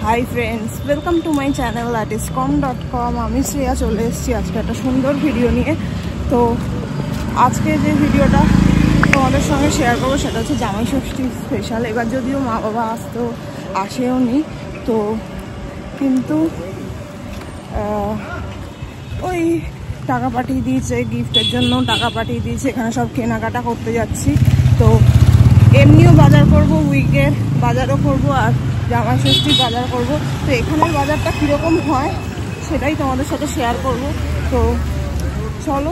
Hi friends, welcome to my channel artistcom.com। আমি শ্রেয়া চলে এসেছি আজকে একটা সুন্দর ভিডিও নিয়ে। তো আজকে যে ভিডিওটা তোমাদের সঙ্গে শেয়ার করবো সেটা হচ্ছে জামাই ষষ্ঠী স্পেশাল। এবার যদিও মা বাবা আসেও নি, তো কিন্তু ওই টাকা পাঠিয়ে দিয়েছে, গিফটের জন্য টাকা পাঠিয়ে দিয়েছে। এখানে সব কেনাকাটা করতে যাচ্ছি। তো এমনিও বাজার করব, উইকের বাজারও করব, আর জামাই ষষ্ঠীর বাজার করব। তো এখানের বাজারটা কীরকম হয় সেটাই তোমাদের সাথে শেয়ার করব। তো চলো,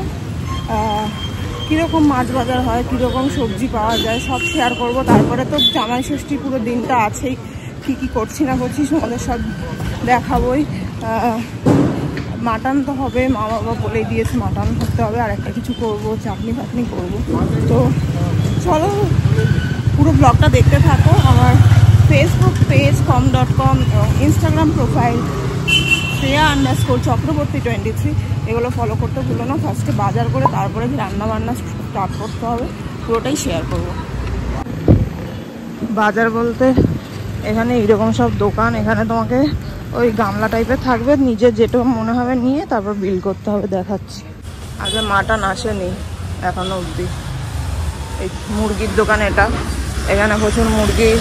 কীরকম মাছ বাজার হয়, কীরকম সবজি পাওয়া যায় সব শেয়ার করব। তারপরে তো জামাই ষষ্ঠী পুরো দিনটা আছেই, কী কী করছি না করছি তোমাদের সব দেখাবোই। মাটন তো হবে, মা বাবা বলেই দিয়েছে মাটন করতে হবে, আর একটা কিছু করবো, চাটনি ফাটনি করবো। তো চলো পুরো ব্লগটা দেখতে থাকো। আমার ফেসবুক পেজ com.com এবং ইনস্টাগ্রাম প্রোফাইল Shreya_চক্রবর্তী 23 এগুলো ফলো করতে ভুলো না। ফার্স্টে বাজার করে তারপরে রান্না বান্না স্টার্ট করতে হবে, পুরোটাই শেয়ার করব। বাজার বলতে এখানে এইরকম সব দোকান, এখানে তোমাকে ওই গামলা টাইপের থাকবে, নিজের যেটা মনে হবে নিয়ে তারপর বিল করতে হবে। দেখাচ্ছি, আগে মাটন আসেনি এখনো অবধি। এই মুরগির দোকান এটা, এখানে প্রচুর মুরগি,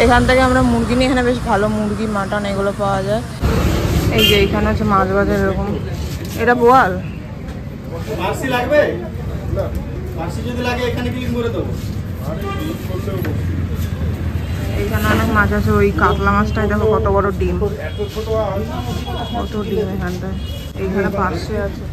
এখান থেকে আমরা মুরগি নিয়ে, এখানে বেশ ভালো মুরগি মাটন এগুলো পাওয়া যায়। এই যে এইখানে হচ্ছে মাছ বাজার এরকম। এটা বোয়াল লাগবে, এইখানে অনেক মাছ আছে। ওই কাতলা মাছটাই দেখো কত বড় ডিম, কত ডিম এখানটায়। এইখানে পাশে আছে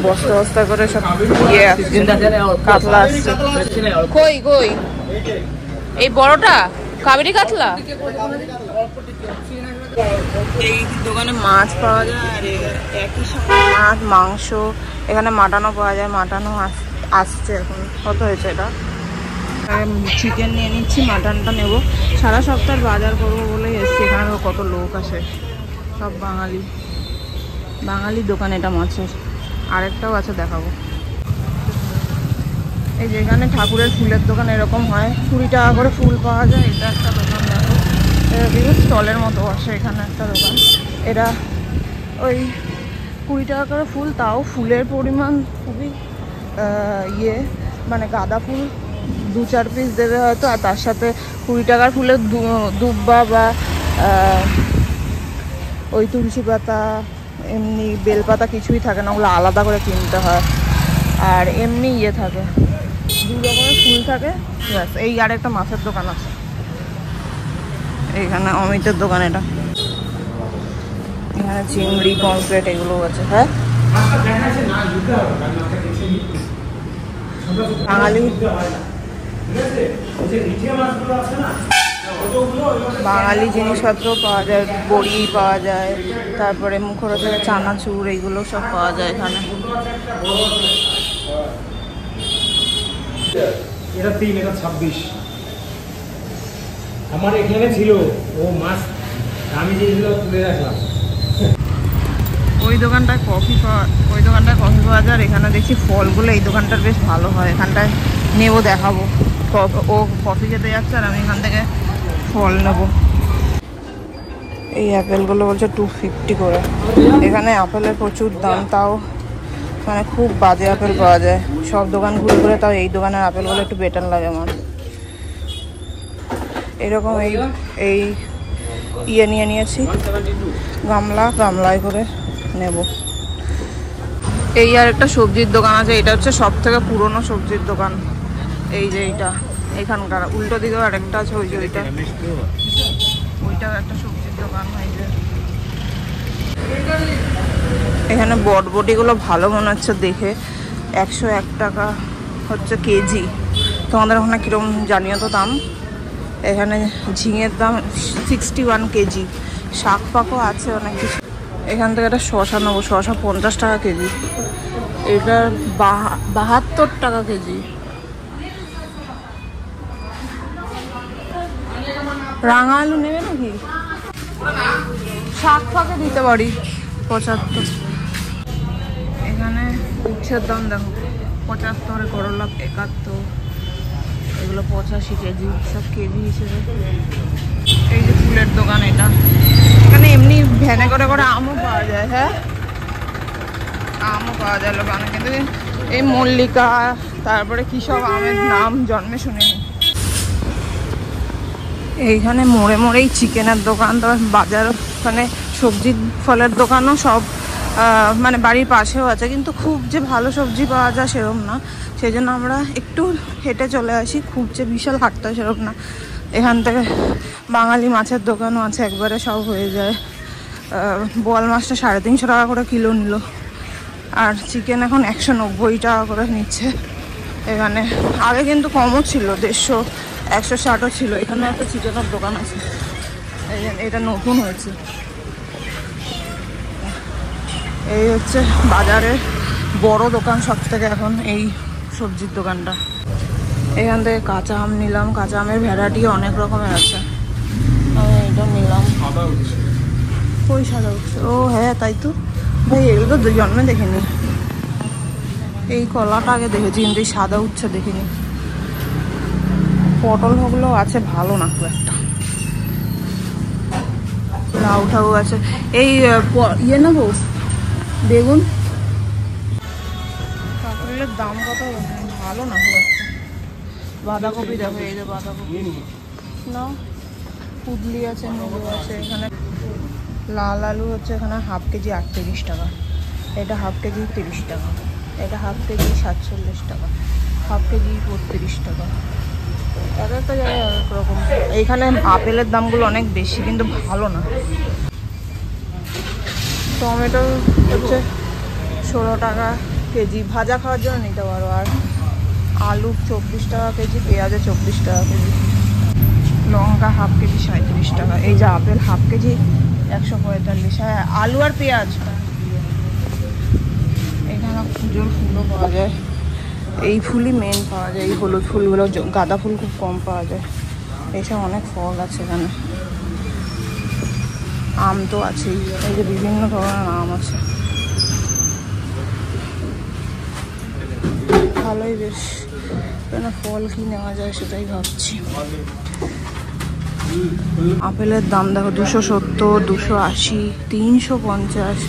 বস্তা বস্তা করে সব ইয়ে আসছে, কাতলা আসছে। কই কই এই বড়টা কাবেরি কাতলা? এই দোকানে মাছ পাওয়া যায়, আর একই সাথে মাছ, মাংস, এখানে মাটনও পাওয়া যায়। মাটনও আসছে এখন। কত হয়েছে এটা? চিকেন নিয়ে নিচ্ছি, মাটনটা নেব। সারা সপ্তাহের বাজার করবো বলেই এসছি। এখানে কত লোক আসে, সব বাঙালি দোকান এটা মাছের। আরেকটাও আছে, দেখাবো। এই যে এখানে ঠাকুরের ফুলের দোকান এরকম হয়, 20 টাকা করে ফুল পাওয়া যায়। এটা একটা দোকান, দেখো বিভিন্ন স্টলের মতো বসে। এখানে একটা দোকান, এরা ওই 20 টাকা করে ফুল, তাও ফুলের পরিমাণ খুবই মানে গাঁদা ফুল 2-4 পিস দেবে হয়তো, আর তার সাথে 20 টাকার ফুলের দুব্বা বা ওই তুলসী পাতা, এমনি বেলপাতা কিছুই থাকে না, ওগুলো আলাদা করে কিনতে হয়। আর এমনি থাকে, 2 রকমের ফুল থাকে। ব্যাস। এই আর একটা মাছের দোকান আছে এইখানে, অমিতের দোকান এটা। এখানে চিংড়ি, পমফ্রেট এগুলো আছে। হ্যাঁ, বাঙালি জিনিসপত্র পাওয়া যায়, বড়ি পাওয়া যায়, তারপরে মুখরোচক চানাচুর এইগুলো সব পাওয়া যায় এখানে। এটা 3, এটা 26। আমার এখানে ছিল ও মাছ, আমি যেগুলো তুলে রাখলাম। ওই দোকানটায় কফি পাওয়া যায়। এখানে দেখছি ফলগুলো এই দোকানটার বেশ ভালো হয়, এখানটায় নেবো, দেখাবো। ও কফি খেতে যাচ্ছে আর আমি এখান থেকে ফল নেব। এই অ্যাপেলগুলো বলছে 250 করে। এখানে আপেলের প্রচুর দাম, তাও মানে খুব বাজে আপেল পাওয়া যায়। সব দোকান ঘুরে ঘুরে তাও এই দোকানের আপেলগুলো একটু বেটার লাগে আমার। এরকম এই নিয়ে নিয়েছি, গামলায় করে নেব। এই আর একটা সবজির দোকান আছে, এটা হচ্ছে সব থেকে পুরনো সবজির দোকান। এই যে এইটা এখানকার, উল্টো দিকেও আরেকটা আছে, ওই যে ওইটাও একটা সবজির দোকান। এই যে এখানে বটবটিগুলো ভালো মনে হচ্ছে দেখে, 101 টাকা হচ্ছে কেজি। তোমাদের ওখানে কিরকম জানিও তো দাম। এখানে ঝিঙের দাম 61 কেজি। শাক পাকও আছে অনেক কিছু। এখান থেকে একটা শশা নেবো, শশা 50 টাকা কেজি। এটা 72 টাকা কেজি। রাঙা আলু নেবে নাকি? শাক ফাঁকে দিতে পারি 75। এখানে উচ্ছের দাম দেখো 75, করলা 71, এগুলো 85 কেজি, সব কেজি হিসেবে। এই যে ফুলের দোকান, এটা এখানে এমনি ভ্যানে করে করে আমও পাওয়া যায়। হ্যাঁ, আমও পাওয়া যায় দোকানে, কিন্তু এই মল্লিকা তারপরে কি সব আমের নাম জন্মে শুনিনি। এইখানে মোড়ে মোড়েই চিকেনের দোকান, তো বাজার মানে সবজি ফলের দোকানও সব মানে বাড়ির পাশেও আছে, কিন্তু খুব যে ভালো সবজি পাওয়া যায় সেরকম না। সেই জন্য আমরা একটু হেঁটে চলে আসি, খুব যে বিশাল হাটটা সেরকম না। এখান থেকে বাঙালি মাছের দোকানও আছে, একবারে সব হয়ে যায়। বোয়াল মাছটা 350 টাকা করে কিলো নিল, আর চিকেন এখন 190 টাকা করে নিচ্ছে এখানে। আগে কিন্তু কমও ছিল, 150, 160ও ছিল। এখানে একটা চিকেনের দোকান আছে, এটা নতুন হয়েছে। এই হচ্ছে বাজারের বড় দোকান সব থেকে এখন, এই সবজির দোকানটা। এখান থেকে কাঁচা আম নিলাম, কাঁচা আমের ভ্যারাইটি অনেক রকমের আছে। এটা নিলাম, ওই সাদা উঠছে। ও হ্যাঁ, তাই তো ভাই, এগুলো তো জন্মে দেখিনি। এই কলাটা আগে দেখেছি, কিন্তু এই সাদা উচ্ছে দেখিনি। পটল ওগুলো আছে, ভালো না খুব একটা। লাউ ঠাউ আছে। এই ইয়ে নেবো, বেগুন। কাঁকড়ের দাম কত? ভালো না খুব একটা। বাঁধাকপি দেখো, এই যে বাঁধাকপি না, কুদলি আছে, মুলো আছে। এখানে লাল আলু হচ্ছে এখানে হাফ কেজি 38 টাকা, এটা হাফ কেজি 30 টাকা, এটা হাফ কেজি 47 টাকা, হাফ কেজি 32 টাকা। এক একটা জায়গায় এক রকম। এইখানে আপেলের দামগুলো অনেক বেশি, কিন্তু ভালো না। টমেটো হচ্ছে 16 টাকা কেজি, ভাজা খাওয়ার জন্য নিতে পারো। আর আলু 24 টাকা কেজি, পেঁয়াজে 24 টাকা কেজি, লঙ্কা হাফ কেজি 37 টাকা। এই যে আপেল হাফ কেজি 145। হ্যাঁ, আলু আর পেঁয়াজ। এখানে পুজোর ফুলও পাওয়া যায়, এই ফুলই মেন পাওয়া যায়, এই হলুদ ফুলগুলো। গাঁদা ফুল খুব কম পাওয়া যায়। এইসব অনেক ফল আছে এখানে, আম তো আছেই, এই যে বিভিন্ন ধরনের আম আছে। ভালোই বেশ, কেন ফল কি নেওয়া যায় সেটাই ভাবছি। আপেলের দাম দেখো, 270, 280, 350।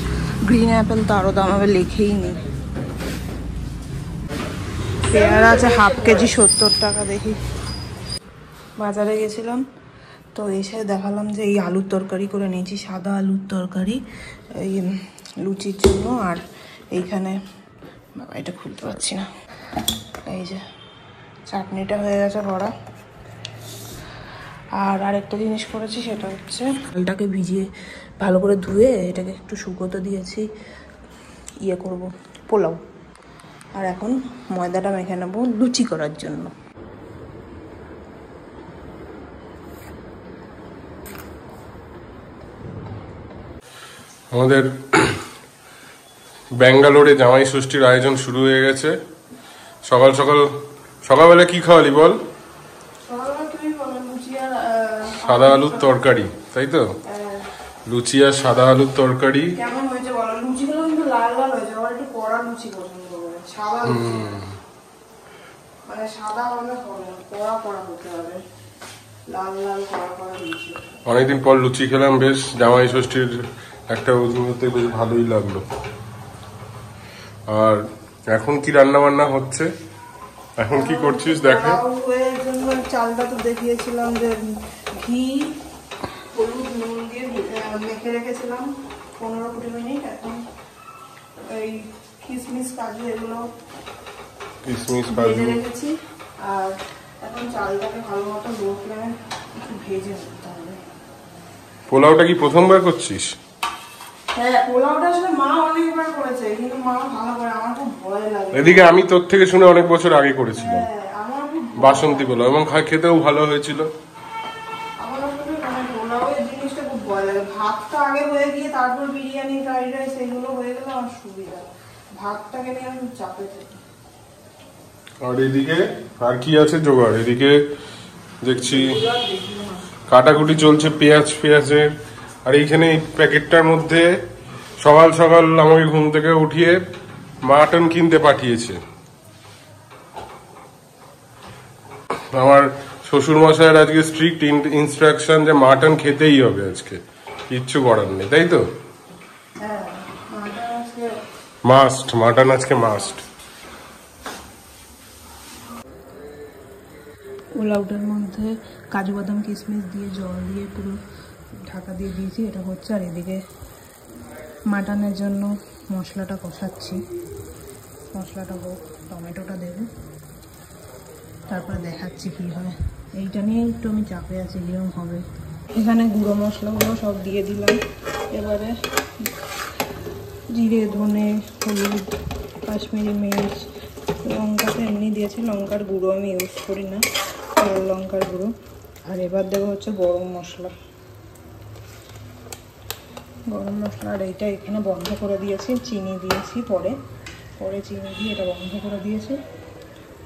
গ্রিন অ্যাপেল তো আরও দাম, আবার লেখেই নেই। পেয়ারা আছে হাফ কেজি 70 টাকা। দেখি, বাজারে গেছিলাম তো এসে দেখালাম যে এই আলুর তরকারি করে নিয়েছি, সাদা আলুর তরকারি, এই লুচির জন্য। আর এইখানে বাবা, এটা খুলতে পারছি না, এই যে চাটনিটা হয়ে গেছে করা। আর আরেকটা জিনিস করেছি, সেটা হচ্ছে চালটাকে ভিজিয়ে ভালো করে ধুয়ে এটাকে একটু শুকোতে দিয়েছি, ইয়ে করব, পোলাও। আর এখন ময়দাটা মেখে নেবো লুচি করার জন্য। আমাদের ব্যাঙ্গালোরে জামাই ষষ্ঠীর আয়োজন শুরু হয়ে গেছে। সকাল সকাল সকালবেলা কি খাওয়ালি বল? সাদা আলুর তরকারি, তাই তো? লুচি আর সাদা আলুর তরকারি। কেমন হয়েছে বলো? লুচিগুলো কিন্তু লাল লাল হয়েছে, আমার একটু কড়া লুচি পছন্দ করে। সাদা লুচি মানে সাদা হলে হবে না, কড়া কড়া হতে হবে, লাল লাল কড়া কড়া লুচি। অনেকদিন পর লুচি খেলাম, বেশ জামাই ষষ্ঠীর একটা অজুহাতে বেশ ভালোই লাগলো। আর এখন কি রান্না বান্না হচ্ছে? এখন কি করছিস দেখে? চালটা তো দেখিয়েছিলাম যে ঘি, হলুদ, নুন দিয়ে মেখে রেখেছিলাম 15-20 মিনিট। এখন এই কিশমিশ, কাজু এগুলো ভেজে রেখেছি। আর এখন চালটাকে ভালো মতো লো ফ্লেমে একটু ভেজে নিতে হবে। পোলাওটা কি প্রথমবার করছিস? হ্যাঁ, পোলাওটা আসলে মা অনেকবার করেছে, কিন্তু মা ভালো করে, আমার খুব ভয় লাগে। এদিকে আমি তোর থেকে শুনে অনেক বছর আগে করেছিলাম বাসন্তী পোলাও, এবং খেতেও ভালো হয়েছিল। আমার আসলে মানে পোলাওয়ের জিনিসটা খুব ভয় লাগে। ভাতটা আগে হয়ে গিয়ে তারপর বিরিয়ানি, ফ্রাইড রাইস এগুলো হয়ে গেলে আমার সুবিধা। ভাতটাকে নিয়ে আমি চাপে থাকি। আর এদিকে আর কি আছে জোগাড়? এদিকে দেখছি কাটাকুটি চলছে পেঁয়াজের। আর এইখানে এই প্যাকেটটার মধ্যে সকাল সকাল আমাকে ঘুম থেকে উঠিয়ে মাটন কিনতে পাঠিয়েছে। আমার শ্বশুর মশাইয়ের আজকে স্ট্রিক্ট ইনস্ট্রাকশন যে মাটন খেতেই হবে আজকে, কিচ্ছু করার নেই, তাই তো? মাস্ট, মাটন আজকে মাস্ট। পোলাওটার মধ্যে কাজু বাদাম কিশমিশ দিয়ে জল দিয়ে পুরো ঢাকা দিয়ে দিয়েছি, এটা হচ্ছে। আর এদিকে মাটনের জন্য মশলাটা কষাচ্ছি, মশলাটা হোক, টমেটোটা দেবো, তারপরে দেখাচ্ছি কী হয়। এইটা নিয়ে একটু আমি চাপে আছি কিরকম হবে। এখানে গুঁড়ো মশলাগুলো সব দিয়ে দিলাম। এবারে জিরে, ধনে, হলুদ, কাশ্মীরি মির্চ, লঙ্কাটা এমনি দিয়েছি, লঙ্কার গুঁড়ো আমি ইউজ করি না, লাল লঙ্কার গুঁড়ো। আর এবার দেবো হচ্ছে গরম মশলা, গরম মশলা। আর এইটা এখানে বন্ধ করে দিয়েছি, চিনি দিয়েছি পরে চিনি দিয়ে এটা বন্ধ করে দিয়েছি,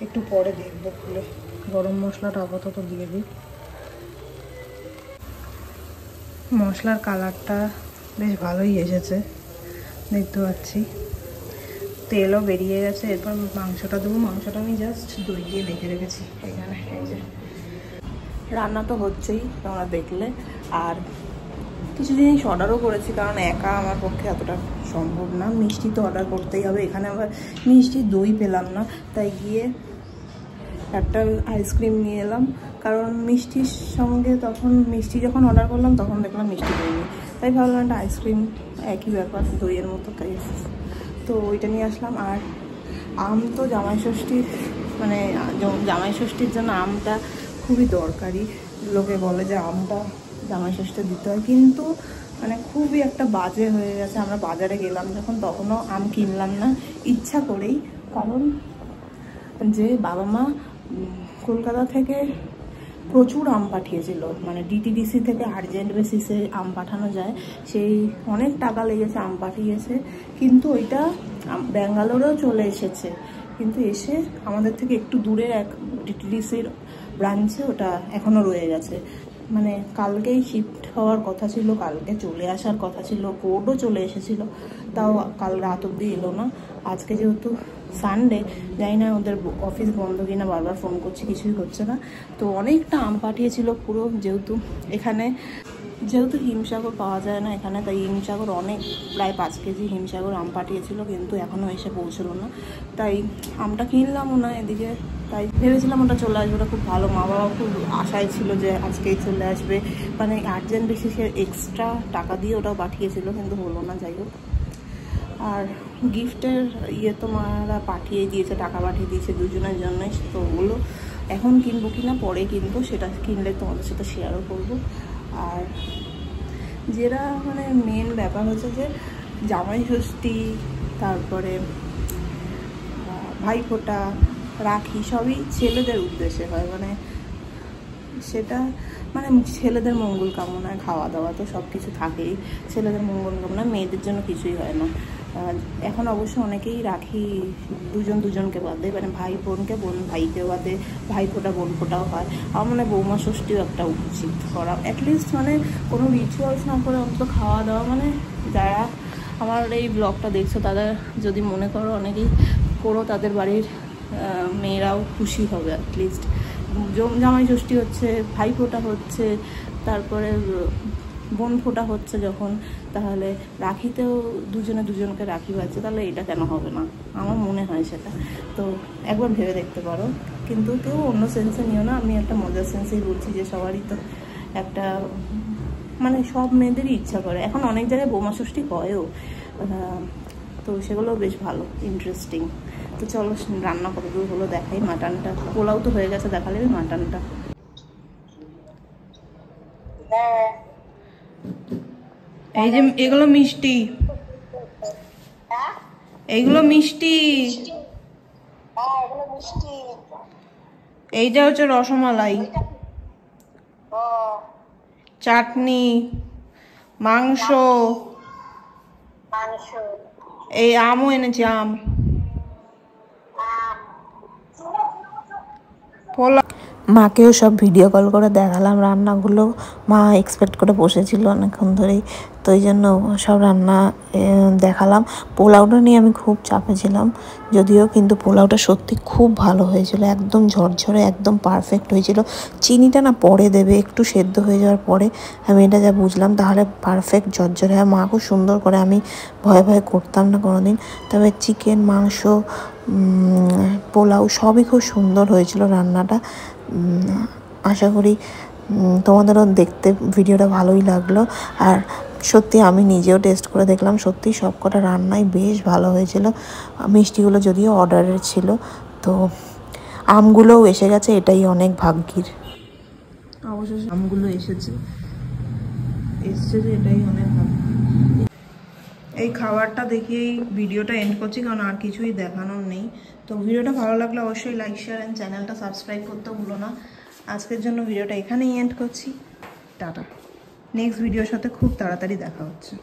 একটু পরে দেখবো খুলে। গরম মশলাটা আপাতত দিয়ে দিই। মশলার কালারটা বেশ ভালোই এসেছে, দেখতে পাচ্ছি, তেলও বেরিয়ে গেছে। এরপর মাংসটা দেবো। মাংসটা আমি জাস্ট দই দিয়ে মেখে রেখেছি এখানে। এই যে রান্না তো হচ্ছেই তোমরা দেখলে। আর কিছু জিনিস অর্ডারও করেছি, কারণ একা আমার পক্ষে এতটা সম্ভব না। মিষ্টি তো অর্ডার করতেই হবে। এখানে আবার মিষ্টি দই পেলাম না, তাই গিয়ে একটা আইসক্রিম নিয়ে এলাম। কারণ মিষ্টির সঙ্গে তখন মিষ্টি যখন অর্ডার করলাম তখন দেখলাম মিষ্টি দই নেই, তাই ভাবলাম একটা আইসক্রিম, একই ব্যাপার, দইয়ের মতো কেস, তো ওইটা নিয়ে আসলাম। আর আম তো জামাই ষষ্ঠীর, মানে জামাই ষষ্ঠীর জন্য আমটা খুবই দরকারি। লোকে বলে যে আমটা জামাই ষষ্ঠী দিতে হয়, কিন্তু মানে খুবই একটা বাজে হয়ে গেছে। আমরা বাজারে গেলাম যখন, তখনও আম কিনলাম না ইচ্ছা করেই, কারণ যে বাবা মা কলকাতা থেকে প্রচুর আম পাঠিয়েছিল, মানে ডিটিডিসি থেকে আর্জেন্ট বেসিসে আম পাঠানো যায়, সেই অনেক টাকা লেগেছে আম পাঠিয়েছে। কিন্তু ওইটা ব্যাঙ্গালোরেও চলে এসেছে, কিন্তু এসে আমাদের থেকে একটু দূরের এক ডিটিডিসির ব্রাঞ্চে ওটা এখনও রয়ে গেছে। মানে কালকেই শিফট হওয়ার কথা ছিল, কালকে চলে আসার কথা ছিল, কোর্টও চলে এসেছিল, তাও কাল রাত অবধি এলো না। আজকে যেহেতু সানডে, জানি না ওদের অফিস বন্ধ কিনা, বারবার ফোন করছি, কিছুই হচ্ছে না। তো অনেকটা আম পাঠিয়েছিল পুরো, যেহেতু হিমসাগর পাওয়া যায় না এখানে, তাই হিমসাগর অনেক, প্রায় 5 কেজি হিমসাগর আম পাঠিয়েছিল, কিন্তু এখনও এসে পৌঁছলো না। তাই আমটা কিনলামও না এদিকে, তাই ভেবেছিলাম ওটা চলে আসবে, ওটা খুব ভালো। মা বাবা খুব আশায় ছিল যে আজকেই চলে আসবে, মানে আর্জেন্ট বেসিসে এক্সট্রা টাকা দিয়ে ওটাও পাঠিয়েছিল, কিন্তু হলো না। যাই হোক, আর গিফটের তো মারা পাঠিয়ে দিয়েছে, টাকা পাঠিয়ে দিয়েছে দুজনের জন্যই। তো ওগুলো এখন কিনবো কিনা পরে কিনবো, সেটা কিনলে তোমাদের সাথে শেয়ারও করবো। আর যেটা মানে মেন ব্যাপার হচ্ছে যে জামাই ষষ্ঠী, তারপরে ভাইফোঁটা, রাখি সবই ছেলেদের উদ্দেশ্যে হয়, মানে সেটা মানে ছেলেদের মঙ্গল কামনায়, খাওয়া দাওয়া তো সব কিছু থাকেই, ছেলেদের মঙ্গল কামনা, মেয়েদের জন্য কিছুই হয় না। এখন অবশ্য অনেকেই রাখি দুজনকে বাদে, মানে ভাই বোনকে, বোন ভাইকে বাদে ভাইফোঁটা বোনফোঁটাও হয়। আমার মানে বৌমা ষষ্ঠীও একটা উচিত করা, অ্যাটলিস্ট মানে কোনো রিচুয়ালস না করে অন্তত খাওয়া দাওয়া। মানে যারা আমার এই ব্লগটা দেখছো তারা যদি মনে করো, অনেকেই করো, তাদের বাড়ির মেয়েরাও খুশি হবে। অ্যাটলিস্ট জামাই ষষ্ঠী হচ্ছে, ভাইফোঁটা হচ্ছে, তারপরে বোন ফোঁটা হচ্ছে যখন, তাহলে রাখিতেও দুজনকে রাখি বাজছে, তাহলে এটা কেন হবে না? আমার মনে হয় সেটা। তো একবার ভেবে দেখতে পারো, কিন্তু কেউ অন্য সেন্সে নিও না, আমি একটা মজার সেন্সেই বলছি যে সবারই তো একটা, মানে সব মেয়েদেরই ইচ্ছা করে। এখন অনেক জায়গায় বোমা ষষ্ঠী হয়ও, তো সেগুলো বেশ ভালো, ইন্টারেস্টিং। তো চলো রান্না কতদূর হলো দেখাই। মাটনটা, পোলাও তো হয়ে গেছে, দেখালে মাটনটা। এই যে এগুলো মিষ্টি, এইগুলো মিষ্টি, এইটা হচ্ছে রসমালাই, চাটনি, মাংস, এই আমও এনেছি, আম, মাকেও সব ভিডিও কল করে দেখালাম রান্নাগুলো। মা এক্সপেক্ট করে বসেছিল অনেকক্ষণ ধরেই। তো এই জন্য সব রান্না দেখালাম। পোলাওটা নিয়ে আমি খুব চাপে ছিলাম যদিও, কিন্তু পোলাওটা সত্যি খুব ভালো হয়েছিল, একদম ঝরঝরে, একদম পারফেক্ট হয়েছিল। চিনিটা না পরে দেবে, একটু সেদ্ধ হয়ে যাওয়ার পরে, আমি এটা যা বুঝলাম, তাহলে পারফেক্ট ঝরঝরে হয়। মা খুব সুন্দর করে, আমি ভয়ে ভয়ে করতাম না কোনোদিন। তবে চিকেন, মাংস, পোলাও সবই খুব সুন্দর হয়েছিল রান্নাটা। আশা করি তোমাদেরও দেখতে ভিডিওটা ভালোই লাগলো। আর সত্যি আমি নিজেও টেস্ট করে দেখলাম, সত্যি সব কটা রান্নাই বেশ ভালো হয়েছিল। মিষ্টিগুলো যদিও অর্ডারের ছিল, তো আমগুলোও এসে গেছে, এটাই অনেক ভাগ্যির। অবশ্যই আমগুলো এসেছে যে এটাই অনেক ভাগ্যির। এই খাবারটা দেখিয়েই ভিডিওটা এন্ড করছি, কারণ আর কিছুই দেখানোর নেই। তো ভিডিওটা ভালো লাগলে অবশ্যই লাইক, শেয়ার অ্যান্ড চ্যানেলটা সাবস্ক্রাইব করতে ভুলো না। আজকের জন্য ভিডিওটা এখানেই এন্ড করছি। টাটা। নেক্সট ভিডিওর সাথে খুব তাড়াতাড়ি দেখা হচ্ছে।